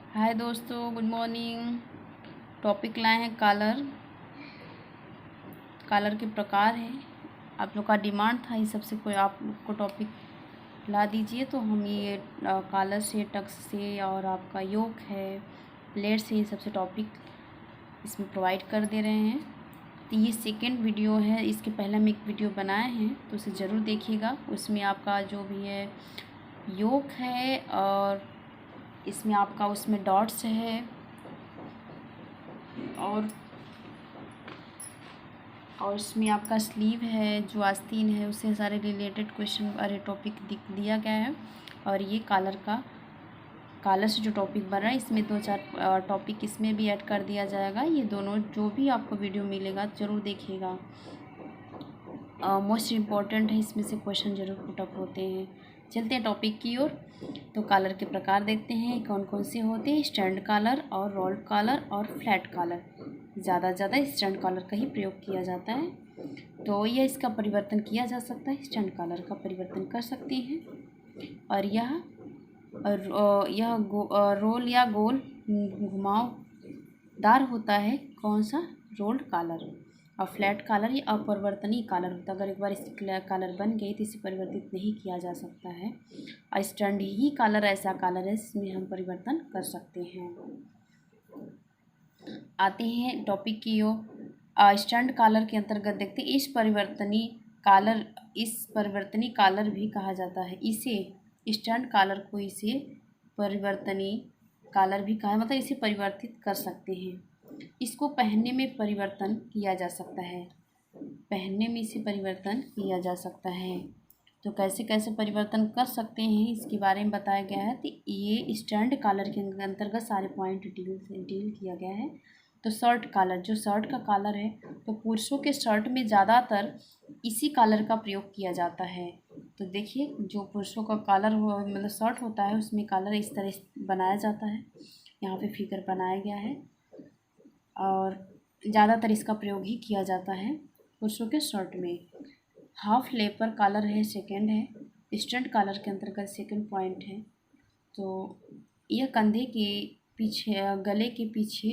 हाय दोस्तों, good morning. Topic लाए हैं कलर। कलर के प्रकार हैं। आप लोग का डिमांड था इस सबसे कोई आप लोग को टॉपिक ला दीजिए, तो हम ये कलर से, टक्स से और आपका योग है, प्लेट से, ये सबसे टॉपिक इसमें प्रोवाइड कर दे रहे हैं। तो ये सेकेंड वीडियो है। इसके पहले हम एक वीडियो बनाए हैं, तो उसे ज़रूर देखिएगा। उसमें आपका जो भी है योग है, और इसमें आपका उसमें डॉट्स है, और इसमें आपका स्लीव है, जो आस्तीन है, उससे सारे रिलेटेड क्वेश्चन अरे टॉपिक दिया गया है। और ये कलर से जो टॉपिक बन रहा है, इसमें 2-4 टॉपिक इसमें भी ऐड कर दिया जाएगा। ये दोनों जो भी आपको वीडियो मिलेगा ज़रूर देखिएगा। मोस्ट इम्पॉर्टेंट है, इसमें से क्वेश्चन ज़रूर पुटअप होते हैं। चलते हैं टॉपिक की ओर। तो कलर के प्रकार देखते हैं कौन कौन से होते हैं। स्टैंड कलर और रोल्ड कलर और फ्लैट कलर। ज़्यादा स्टैंड कलर का ही प्रयोग किया जाता है। तो यह इसका परिवर्तन किया जा सकता है, स्टैंड कलर का परिवर्तन कर सकते हैं। और यह रोल या गोल घुमावदार होता है, कौन सा, रोल्ड कलर। और फ्लैट कलर ये अपरिवर्तनीय कलर होता है। अगर एक बार इस कलर बन गई तो इसे परिवर्तित नहीं किया जा सकता है। और स्टैंड ही कलर ऐसा कलर है जिसमें हम परिवर्तन कर सकते हैं। आते हैं टॉपिक की ओर। स्टैंड कलर के अंतर्गत देखते हैं इस परिवर्तनीय कलर भी कहा जाता है। इसे स्टैंड कलर को इसे परिवर्तनीय कलर भी कहा, मतलब इसे परिवर्तित कर सकते हैं। इसको पहनने में परिवर्तन किया जा सकता है। पहनने में इसे परिवर्तन किया जा सकता है। तो कैसे कैसे परिवर्तन कर सकते हैं इसके बारे में बताया गया है। तो ये स्टैंड कलर के अंतर्गत सारे पॉइंट डील किया गया है। तो शर्ट कलर, जो शर्ट का कलर है, तो पुरुषों के शर्ट में ज़्यादातर इसी कलर का प्रयोग किया जाता है। तो देखिए, जो पुरुषों का कलर मतलब शर्ट होता है, उसमें कलर इस तरह बनाया जाता है। यहाँ पे फिगर बनाया गया है, और ज़्यादातर इसका प्रयोग ही किया जाता है पुरुषों के शर्ट में। हाफ लेपर कलर है, सेकंड है। स्टैंड कलर के अंतर्गत सेकंड पॉइंट है। तो यह कंधे के पीछे, गले के पीछे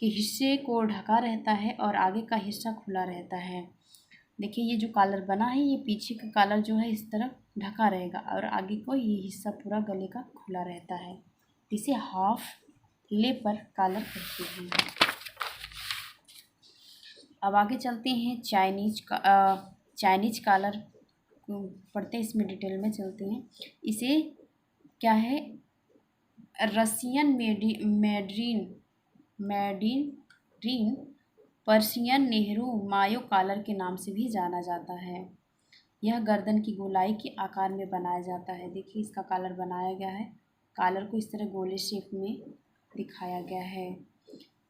के हिस्से को ढका रहता है और आगे का हिस्सा खुला रहता है। देखिए, ये जो कॉलर बना है, ये पीछे का कॉलर जो है इस तरफ ढका रहेगा, और आगे को ये हिस्सा पूरा गले का खुला रहता है। इसे हाफ लेपर कॉलर कहते हैं। अब आगे चलते हैं चाइनीज कॉलर पढ़ते हैं, इसमें डिटेल में चलते हैं। इसे क्या है, रसियन मैड्रीन पर्शियन नेहरू मायो कॉलर के नाम से भी जाना जाता है। यह गर्दन की गोलाई के आकार में बनाया जाता है। देखिए, इसका कॉलर बनाया गया है। कॉलर को इस तरह गोले शेप में दिखाया गया है।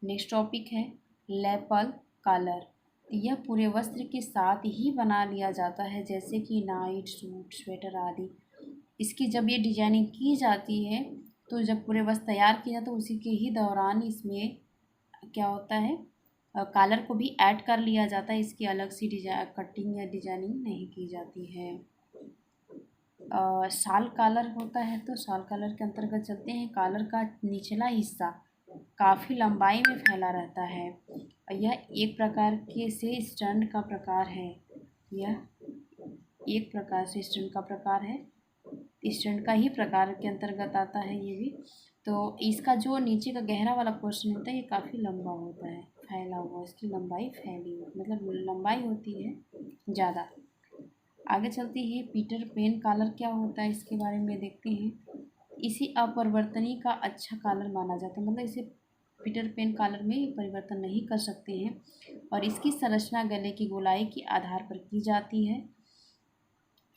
नेक्स्ट टॉपिक है लेपल कॉलर। यह पूरे वस्त्र के साथ ही बना लिया जाता है, जैसे कि नाइट सूट, स्वेटर आदि। इसकी जब ये डिजाइनिंग की जाती है, तो जब पूरे वस्त्र तैयार किया जाता है, उसी के ही दौरान इसमें क्या होता है, कॉलर को भी ऐड कर लिया जाता है। इसकी अलग सी कटिंग या डिजाइनिंग नहीं की जाती है। शाल कॉलर होता है, तो शाल कॉलर के अंतर्गत चलते हैं। कॉलर का निचला हिस्सा काफ़ी लंबाई में फैला रहता है। यह एक प्रकार के से स्टैंड का प्रकार है। यह एक प्रकार से स्टैंड का प्रकार है। स्टैंड का ही प्रकार के अंतर्गत आता है ये भी। तो इसका जो नीचे का गहरा वाला पोर्शन होता है, ये काफ़ी लंबा होता है, फैला हुआ। इसकी लंबाई फैली हुई, मतलब लंबाई होती है ज़्यादा। आगे चलते हैं, पीटर पेन कॉलर क्या होता है, इसके बारे में देखते हैं। इसी अपरिवर्तनीय का अच्छा कॉलर माना जाता है, मतलब इसे पीटर पेन कॉलर में परिवर्तन नहीं कर सकते हैं। और इसकी संरचना गले की गोलाई के आधार पर की जाती है।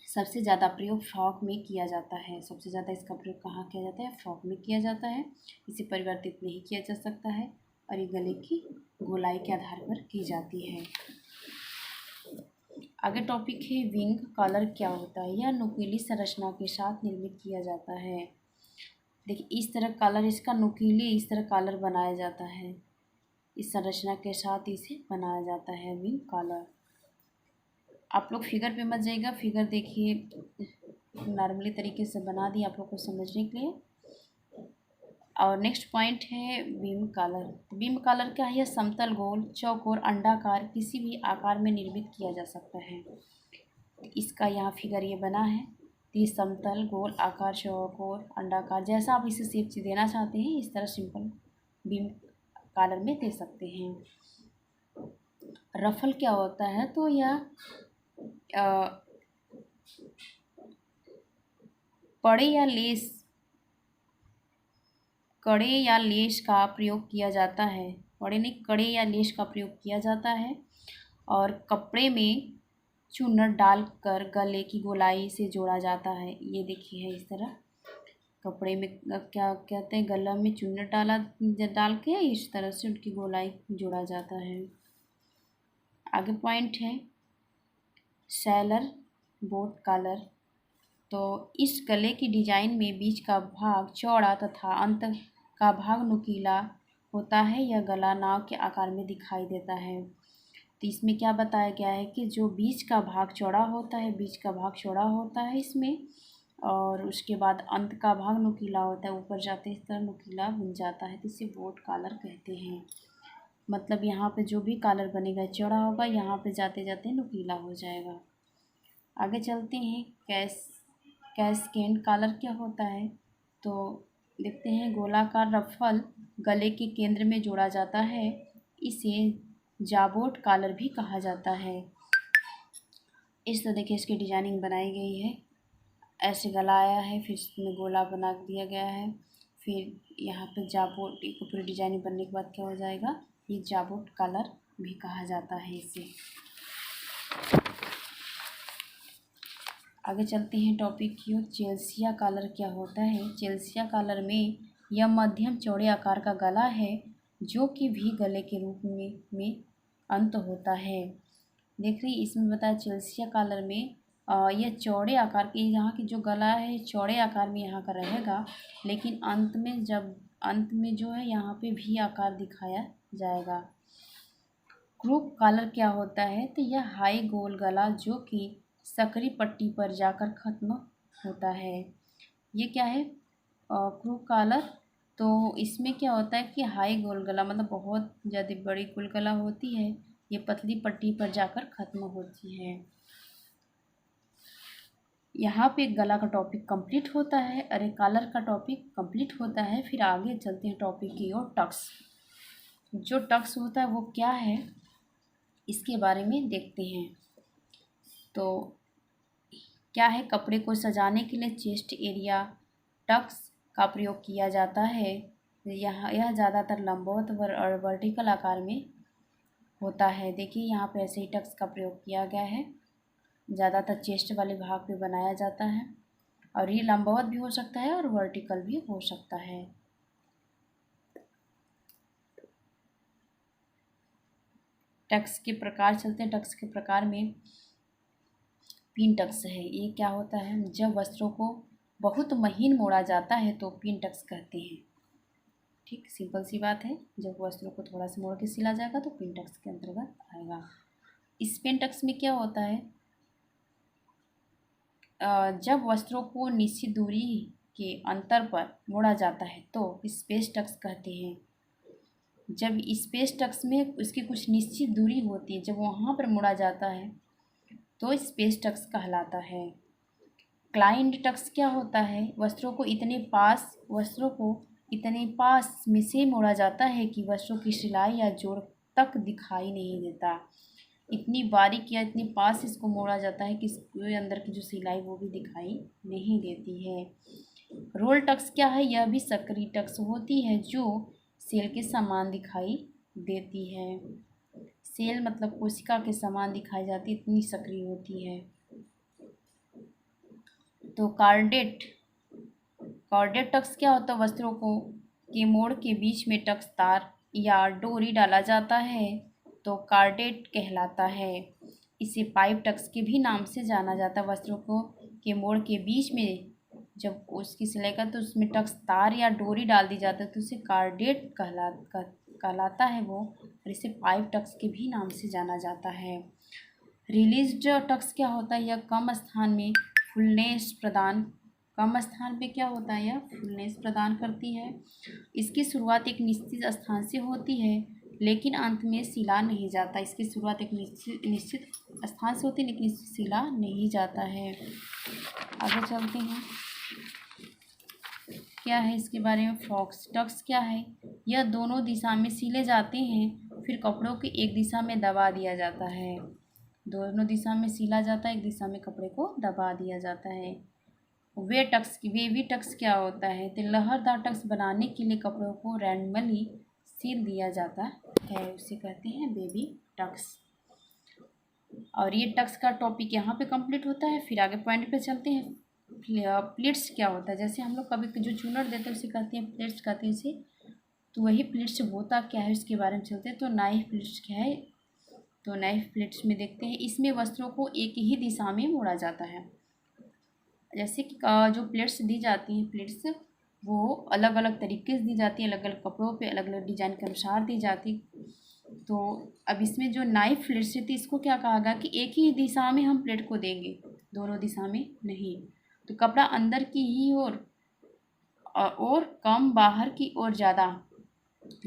सबसे ज़्यादा प्रयोग फ्रॉक में किया जाता है। सबसे ज़्यादा इसका प्रयोग कहाँ किया जाता है, फ्रॉक में किया जाता है। इसे परिवर्तित नहीं किया जा सकता है, और ये गले की गोलाई के आधार पर की जाती है। आगे टॉपिक है विंग कॉलर क्या होता है। यह नुकीली संरचना के साथ निर्मित किया जाता है। देखिए, इस तरह कॉलर, इसका नुकीली इस तरह कॉलर बनाया जाता है। इस संरचना के साथ इसे बनाया जाता है विंग कॉलर। आप लोग फिगर पे मत जाइएगा, फिगर देखिए नॉर्मली तरीके से बना दी आप लोग को समझने के लिए। और नेक्स्ट पॉइंट है बीम कॉलर। बीम कॉलर क्या है? यह समतल, गोल, चौकोर, अंडाकार किसी भी आकार में निर्मित किया जा सकता है। इसका यहाँ फिगर ये बना है। तो ये समतल, गोल, आकार, चौकोर, अंडाकार, जैसा आप इसे शेप देना चाहते हैं इस तरह सिंपल बीम कॉलर में दे सकते हैं। रफल क्या होता है? तो यह कड़े या लेस का प्रयोग किया जाता है। कड़े या लेस का प्रयोग किया जाता है और कपड़े में चूनट डालकर गले की गोलाई से जोड़ा जाता है। ये देखिए है इस तरह कपड़े में क्या कहते हैं, गला में चूनट डाल के इस तरह से उनकी गोलाई जोड़ा जाता है। आगे पॉइंट है सैलर बोट कॉलर। तो इस गले की डिजाइन में बीच का भाग चौड़ा तथा अंत का भाग नुकीला होता है। यह गला नाव के आकार में दिखाई देता है। तो इसमें क्या बताया गया है कि जो बीच का भाग चौड़ा होता है इसमें, और उसके बाद अंत का भाग नुकीला होता है, ऊपर जाते इस तरह नुकीला बन जाता है, तो इसे बोट कॉलर कहते हैं। मतलब यहाँ पे जो भी कॉलर बनेगा चौड़ा होगा, यहाँ पे जाते जाते नुकीला हो जाएगा। आगे चलते हैं कैस्केड कॉलर क्या होता है? तो देखते हैं गोलाकार रफल गले के केंद्र में जोड़ा जाता है। इसे जाबोट कॉलर भी कहा जाता है। इस तरह देखिए इसकी डिजाइनिंग बनाई गई है। ऐसे गला आया है, फिर इसमें गोला बना दिया गया है, फिर यहाँ पे जाबोट की पूरी डिजाइनिंग बनने के बाद क्या हो जाएगा, ये जाबोट कॉलर भी कहा जाता है इसे। आगे चलते हैं टॉपिक की ओर। चेल्सिया कॉलर क्या होता है? चेल्सिया कॉलर में यह मध्यम चौड़े आकार का गला है जो कि भी गले के रूप में अंत होता है। देख रही इसमें बताया चेल्सिया कॉलर में यह चौड़े आकार के, यहाँ की जो गला है चौड़े आकार में यहाँ का रहेगा, लेकिन अंत में जो है यहाँ पे भी आकार दिखाया जाएगा। क्रूप कॉलर क्या होता है? तो यह हाई गोल गला जो कि सकरी पट्टी पर जाकर खत्म होता है। ये क्या है क्रूप कॉलर? तो इसमें क्या होता है कि हाई गोल गला मतलब बहुत ज़्यादा बड़ी गोल गला होती है, ये पतली पट्टी पर जाकर खत्म होती है। यहाँ पे गला का टॉपिक कंप्लीट होता है, अरे कॉलर का टॉपिक कंप्लीट होता है। फिर आगे चलते हैं टॉपिक की ओर। टक्स। जो टक्स होता है वो क्या है इसके बारे में देखते हैं। तो क्या है, कपड़े को सजाने के लिए चेस्ट एरिया टक्स का प्रयोग किया जाता है। यह ज़्यादातर लंबवत और वर्टिकल आकार में होता है। देखिए यहाँ पे ऐसे ही टक्स का प्रयोग किया गया है, ज़्यादातर चेस्ट वाले भाग पे बनाया जाता है, और ये लंबवत भी हो सकता है और वर्टिकल भी हो सकता है। टक्स के प्रकार चलते हैं। टक्स के प्रकार में पिन टक्स है। ये क्या होता है? जब वस्त्रों को बहुत महीन मोड़ा जाता है तो पिन टक्स कहते हैं। ठीक, सिंपल सी बात है, जब वस्त्रों को थोड़ा सा मोड़ के सिला जाएगा तो पिन टक्स के अंतर्गत आएगा। इस पिन टक्स में क्या होता है, जब वस्त्रों को निश्चित दूरी के अंतर पर मोड़ा जाता है तो स्पेस टक्स कहते हैं। जब स्पेस टक्स में उसकी कुछ निश्चित दूरी होती है, जब वहाँ पर मोड़ा जाता है तो स्पेस टक्स कहलाता है। क्लाइंड टक्स क्या होता है? वस्त्रों को इतने पास में से मोड़ा जाता है कि वस्त्रों की सिलाई या जोड़ तक दिखाई नहीं देता। इतनी बारीक या इतनी पास इसको मोड़ा जाता है कि इसके अंदर की जो सिलाई वो भी दिखाई नहीं देती है। रोल टक्स क्या है? यह भी सकरी टक्स होती है जो सेल के समान दिखाई देती है। सेल मतलब कोशिका के समान दिखाई जाती, इतनी सक्रिय होती है। तो कॉर्डेट टक्स क्या होता है? वस्त्रों को के मोड़ के बीच में टक्स तार या डोरी डाला जाता है तो कॉर्डेट कहलाता है। इसे पाइप टक्स के भी नाम से जाना जाता है। वस्त्रों को के मोड़ के बीच में जब उसकी सिलाई का तो उसमें टक्स तार या डोरी डाल दी जाती है तो उसे कॉर्डेट कहलाता है वो, और इसे पाइप टक्स के भी नाम से जाना जाता है। रिलीज्ड टक्स क्या होता है? यह कम स्थान में फुलनेस प्रदान कम स्थान पे क्या होता है, यह फुलनेस प्रदान करती है। इसकी शुरुआत एक निश्चित स्थान से होती है लेकिन अंत में सिला नहीं जाता। इसकी शुरुआत एक निश्चित स्थान से होती है लेकिन इससे सिला नहीं जाता है। आगे चलते हैं, क्या है इसके बारे में। फ्रॉक्स टक्स क्या है, यह दोनों दिशा में सिले जाते हैं फिर कपड़ों की एक दिशा में दबा दिया जाता है। दोनों दिशा में सिला जाता है, एक दिशा में कपड़े को दबा दिया जाता है। वेवी टक्स क्या होता है, तो लहरदार टक्स बनाने के लिए कपड़ों को रैंडमली सिल दिया जाता है, उसे कहते हैं वेवी टक्स। और ये टक्स का टॉपिक यहाँ पे कंप्लीट होता है। फिर आगे पॉइंट पे चलते हैं। प्लीट्स क्या होता है, जैसे हम लोग कभी जो चूनर देते हैं उसे कहते हैं प्लीट्स कहते हैं इसे। तो वही प्लीट्स होता क्या है उसके बारे में चलते हैं। तो नाइफ प्लीट्स क्या है, तो नाइफ प्लीट्स में देखते हैं, इसमें वस्त्रों को एक ही दिशा में मोड़ा जाता है। जैसे कि जो प्लेट्स दी जाती हैं, प्लेट्स वो अलग अलग तरीके से दी जाती हैं, अलग अलग कपड़ों पे अलग अलग डिजाइन के अनुसार दी जाती। तो अब इसमें जो नाइफ प्लेट्स थी इसको क्या कहा गया कि एक ही दिशा में हम प्लेट को देंगे, दोनों दिशा में नहीं। तो कपड़ा अंदर की ही ओर और कम बाहर की ओर ज़्यादा।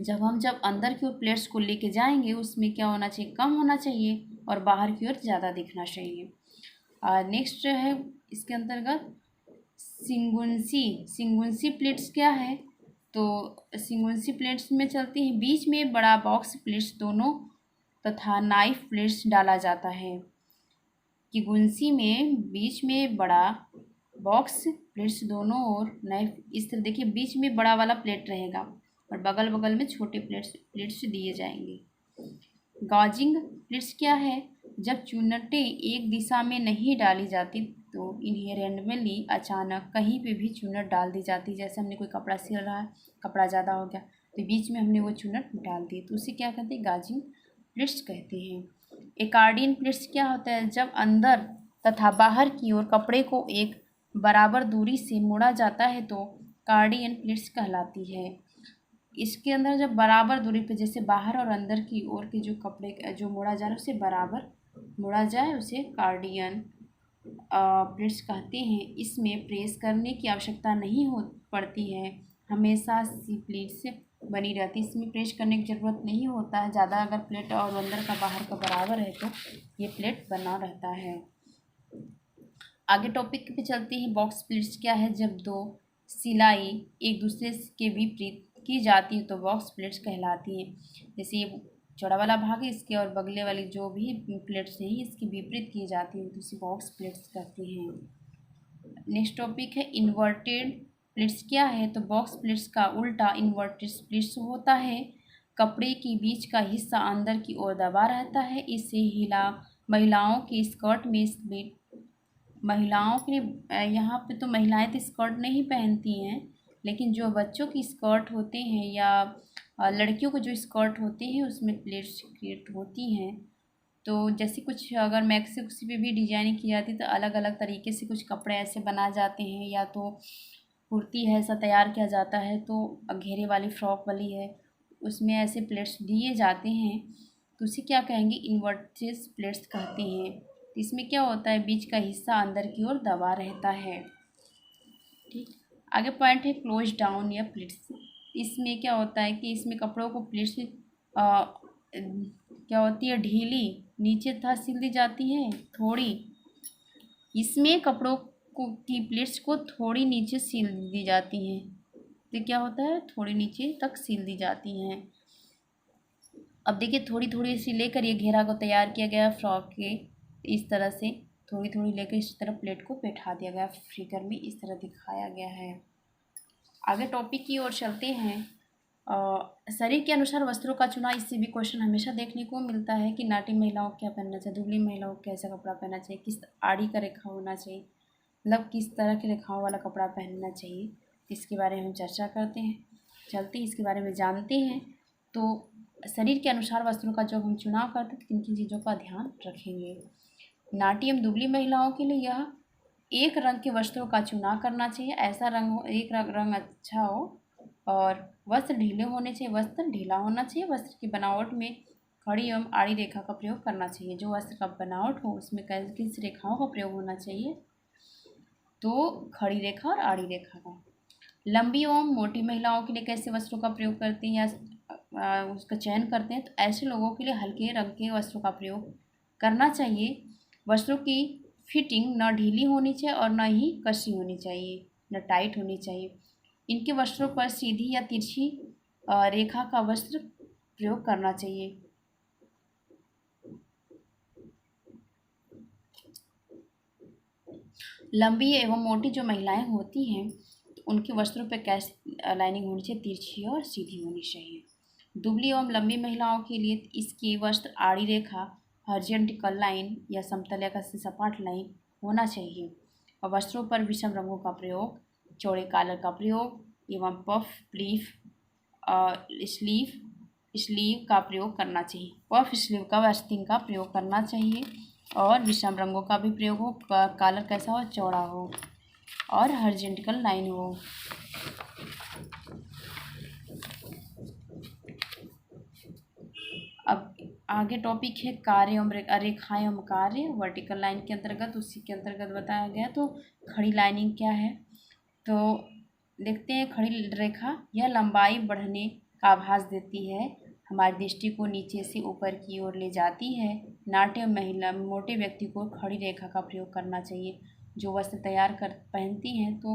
जब अंदर की ओर प्लेट्स को लेके जाएंगे उसमें क्या होना चाहिए, कम होना चाहिए और बाहर की ओर ज़्यादा दिखना चाहिए। नेक्स्ट है इसके अंतर्गत सिंगुंसी प्लेट्स क्या है, तो सिंगुंसी प्लेट्स में चलती है, बीच में बड़ा बॉक्स प्लेट्स दोनों तथा नाइफ प्लेट्स डाला जाता है। कि गुंसी में बीच में बड़ा बॉक्स प्लेट्स दोनों और नाइफ, इस तरह देखिए बीच में बड़ा वाला प्लेट रहेगा और बगल बगल में छोटे प्लेट्स दिए जाएंगे। गॉजिंग प्लेट्स क्या है, जब चुन्नटें एक दिशा में नहीं डाली जाती तो इन्हें रैंडमली अचानक कहीं पे भी चुन्नट डाल दी जाती। जैसे हमने कोई कपड़ा सिल रहा है, कपड़ा ज़्यादा हो गया तो बीच में हमने वो चुन्नट डाल दी, तो उसे क्या कहते हैं, गाजिंग प्लेट्स कहते हैं। एकार्डियन प्लेट्स क्या होता है, जब अंदर तथा बाहर की ओर कपड़े को एक बराबर दूरी से मोड़ा जाता है तो कार्डियन प्लेट्स कहलाती है। इसके अंदर जब बराबर दूरी पे, जैसे बाहर और अंदर की ओर के जो कपड़े जो मोड़ा जा रहा है उसे बराबर मोड़ा जाए, उसे कार्डियन प्लेट्स कहते हैं। इसमें प्रेस करने की आवश्यकता नहीं हो पड़ती है, हमेशा सी प्लेट्स बनी रहती है, इसमें प्रेस करने की ज़रूरत नहीं होता है ज़्यादा। अगर प्लेट और अंदर का बाहर का बराबर है तो ये प्लेट बना रहता है। आगे टॉपिक पे चलते हैं। बॉक्स प्लेट्स क्या है, जब दो सिलाई एक दूसरे के विपरीत की जाती है तो बॉक्स प्लेट्स कहलाती हैं। जैसे ये चौड़ा वाला भाग है, इसके और बगले वाली जो भी प्लेट्स हैं इसकी विपरीत की जाती है तो इसे बॉक्स प्लेट्स कहते हैं। नेक्स्ट टॉपिक है इन्वर्टेड प्लेट्स क्या है, तो बॉक्स प्लेट्स का उल्टा इन्वर्टेड प्लेट्स होता है। कपड़े के बीच का हिस्सा अंदर की ओर दबा रहता है, इसे हिला महिलाओं के स्कर्ट में महिलाओं के यहाँ पे तो महिलाएं तो स्कर्ट नहीं पहनती हैं, लेकिन जो बच्चों की स्कर्ट होते हैं या लड़कियों को जो स्कर्ट होते हैं उसमें प्लेट्स क्रिएट होती हैं। तो जैसे कुछ अगर मैक्सी उक्सी पे भी डिजाइनिंग की जाती है तो अलग अलग तरीके से कुछ कपड़े ऐसे बनाए जाते हैं, या तो कुर्ती है ऐसा तैयार किया जाता है, तो घेरे वाली फ्रॉक वाली है उसमें ऐसे प्लेट्स दिए जाते हैं, तो उसे क्या कहेंगे, इन्वर्टेड प्लेट्स कहते हैं। तो इसमें क्या होता है, बीच का हिस्सा अंदर की ओर दबा रहता है। ठीक, आगे पॉइंट है क्लोज डाउन या प्लेट्स। इसमें क्या होता है कि इसमें कपड़ों को प्लेट्स क्या होती है, ढीली नीचे तथा सिल दी जाती है थोड़ी। इसमें कपड़ों को की प्लेट्स को थोड़ी नीचे सिल दी जाती हैं, तो क्या होता है, थोड़ी नीचे तक सिल दी जाती हैं। अब देखिए थोड़ी थोड़ी सी लेकर ये घेरा को तैयार किया गया फ्रॉक के, इस तरह से थोड़ी थोड़ी लेकर इस तरह प्लेट को बैठा दिया गया, फिगर में इस तरह दिखाया गया है। आगे टॉपिक की ओर चलते हैं। शरीर के अनुसार वस्त्रों का चुनाव, इससे भी क्वेश्चन हमेशा देखने को मिलता है कि नाटी महिलाओं को क्या पहनना चाहिए, दुबली महिलाओं को कैसा कपड़ा पहनना चाहिए, किस आड़ी का रेखा होना चाहिए, मतलब किस तरह के रेखाओं वाला कपड़ा पहनना चाहिए, इसके बारे में हम चर्चा करते हैं, चलते हैं इसके बारे में जानते हैं। तो शरीर के अनुसार वस्त्रों का जब हम चुनाव करते हैं तो किन किन चीज़ों का ध्यान रखेंगे। नाटी एवं दुबली महिलाओं के लिए यह एक रंग के वस्त्रों का चुनाव करना चाहिए, ऐसा रंग हो, एक रंग अच्छा हो, और वस्त्र ढीले होने चाहिए, वस्त्र ढीला होना चाहिए, वस्त्र की बनावट में खड़ी एवं आड़ी रेखा का प्रयोग करना चाहिए। जो वस्त्र का बनावट हो उसमें किस रेखाओं का प्रयोग होना चाहिए, तो खड़ी रेखा और आड़ी रेखा का। लंबी एवं मोटी महिलाओं के लिए कैसे वस्त्रों का प्रयोग करते हैं या उसका चयन करते हैं, तो ऐसे लोगों के लिए हल्के रंग के वस्त्रों का प्रयोग करना चाहिए। वस्त्रों की फिटिंग न ढीली होनी चाहिए और न ही कसी होनी चाहिए, न टाइट होनी चाहिए। इनके वस्त्रों पर सीधी या तिरछी रेखा का वस्त्र प्रयोग करना चाहिए। लंबी एवं मोटी जो महिलाएं होती हैं उनके वस्त्रों पर कैसी लाइनिंग होनी चाहिए, तिरछी और सीधी होनी चाहिए। दुबली एवं लंबी महिलाओं के लिए इसकी वस्त्र आड़ी रेखा, हॉरिजॉन्टल लाइन या समतल से सपाट लाइन होना चाहिए। और वस्त्रों पर विषम रंगों का प्रयोग, चौड़े कॉलर का प्रयोग एवं पफ स्लीव स्लीव का प्रयोग करना चाहिए। पफ स्लीव का वस्त्रिंग का प्रयोग करना चाहिए और विषम रंगों का भी प्रयोग हो, कॉलर कैसा हो, चौड़ा हो और हॉरिजॉन्टल लाइन हो। अब आगे टॉपिक है कार्य एवं रेखाएं एवं कार्य। वर्टिकल लाइन के अंतर्गत, उसी के अंतर्गत बताया गया। तो खड़ी लाइनिंग क्या है, तो देखते हैं। खड़ी रेखा यह लंबाई बढ़ने का आभास देती है, हमारी दृष्टि को नीचे से ऊपर की ओर ले जाती है। नाट्य महिला मोटे व्यक्ति को खड़ी रेखा का प्रयोग करना चाहिए। जो वस्त्र तैयार कर पहनती हैं तो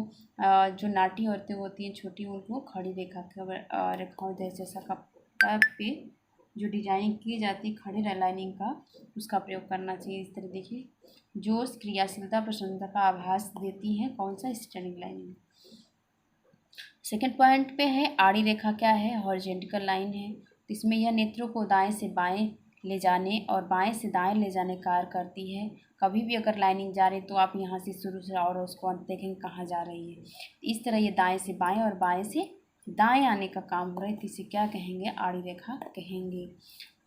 जो नाटी औरतें होती हैं छोटी, उनको खड़ी रेखा का रेखाओं जैसा कपड़ा पे जो डिजाइनिंग की जाती है खड़े लाइनिंग का, उसका प्रयोग करना चाहिए। इस तरह देखिए, जो क्रियाशीलता प्रसन्नता का आभास देती है, कौन सा, स्टैंडिंग लाइनिंग। सेकंड पॉइंट पे है आड़ी रेखा क्या है, हॉरिजॉन्टल लाइन है। तो इसमें यह नेत्रों को दाएं से बाएं ले जाने और बाएं से दाएं ले जाने कार्य करती है। कभी भी अगर लाइनिंग जा रही तो आप यहाँ से शुरू से और उसको अंत देखेंगे कहाँ जा रही है। इस तरह ये दाएं से बाएं और बाएं से दाएं आने का काम हो रहा है, तो इसे क्या कहेंगे, आड़ी रेखा कहेंगे।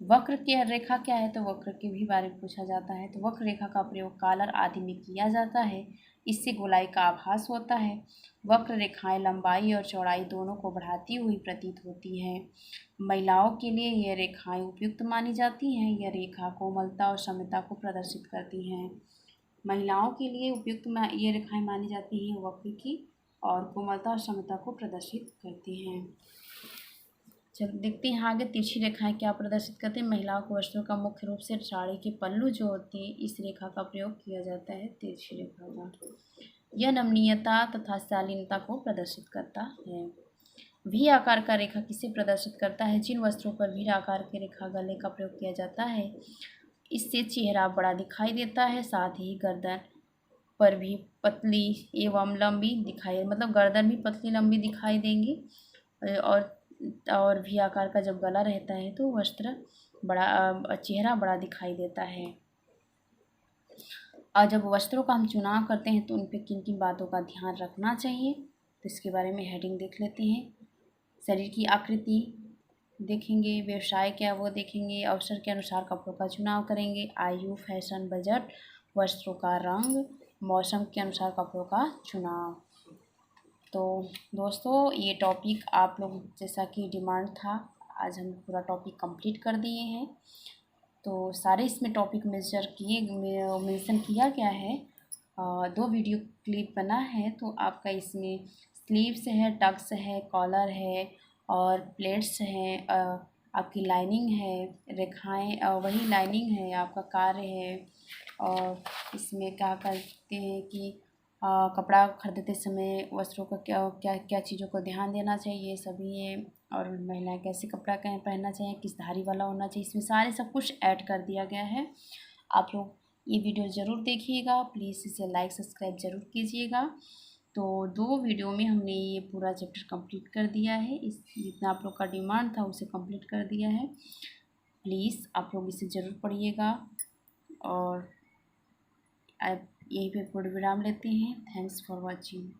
वक्र की रेखा क्या है, तो वक्र के भी बारे में पूछा जाता है। तो वक्र रेखा का प्रयोग कॉलर आदि में किया जाता है, इससे गोलाई का आभास होता है। वक्र रेखाएं लंबाई और चौड़ाई दोनों को बढ़ाती हुई प्रतीत होती हैं। महिलाओं के लिए यह रेखाएं उपयुक्त मानी जाती हैं। यह रेखा कोमलता और समता को प्रदर्शित करती हैं। महिलाओं के लिए उपयुक्त ये रेखाएं मानी जाती हैं वक्र की, और कोमलता और समता को प्रदर्शित करती हैं। चलो देखते हैं आगे। तिरछी रेखाएं क्या प्रदर्शित करते हैं। महिलाओं के वस्त्रों का मुख्य रूप से साड़ी के पल्लू जो होते हैं, इस रेखा का प्रयोग किया जाता है, तिरछी रेखा का। यह नमनीयता तथा शालीनता को प्रदर्शित करता है। वी आकार का रेखा किसे प्रदर्शित करता है, जिन वस्त्रों पर वी आकार के रेखा गले का प्रयोग किया जाता है, इससे चेहरा बड़ा दिखाई देता है, साथ ही गर्दन पर भी पतली एवं लंबी दिखाई, मतलब गर्दन भी पतली लंबी दिखाई देंगी। और वी आकार का जब गला रहता है तो वस्त्र बड़ा, चेहरा बड़ा दिखाई देता है। और जब वस्त्रों का हम चुनाव करते हैं तो उन पर किन किन बातों का ध्यान रखना चाहिए, तो इसके बारे में हेडिंग देख लेते हैं। शरीर की आकृति देखेंगे, व्यवसाय क्या वो देखेंगे, अवसर के अनुसार कपड़ों का चुनाव करेंगे, आयु, फैशन, बजट, वस्त्रों का रंग, मौसम के अनुसार कपड़ों का चुनाव। तो दोस्तों ये टॉपिक आप लोग जैसा कि डिमांड था, आज हम पूरा टॉपिक कंप्लीट कर दिए हैं। तो सारे इसमें टॉपिक मेंशन किया गया है। 2 वीडियो क्लिप बना है, तो आपका इसमें स्लीव्स है, टक्स है, कॉलर है और प्लेट्स हैं, आपकी लाइनिंग है, रेखाएं वही लाइनिंग है, आपका कार्य है। और इसमें क्या करते हैं कि कपड़ा खरीदते समय वस्त्रों का क्या क्या क्या चीज़ों को ध्यान देना चाहिए, सभी है। और महिलाएं कैसे कपड़ा पहनना चाहिए, किस धारी वाला होना चाहिए, इसमें सारे सब कुछ ऐड कर दिया गया है। आप लोग ये वीडियो ज़रूर देखिएगा, प्लीज़ इसे लाइक सब्सक्राइब ज़रूर कीजिएगा। तो 2 वीडियो में हमने ये पूरा चैप्टर कंप्लीट कर दिया है। इस जितना आप लोग का डिमांड था उसे कंप्लीट कर दिया है। प्लीज़ आप लोग इसे ज़रूर पढ़िएगा। और यहीं पे पूर्ण विराम लेते हैं। Thanks for watching.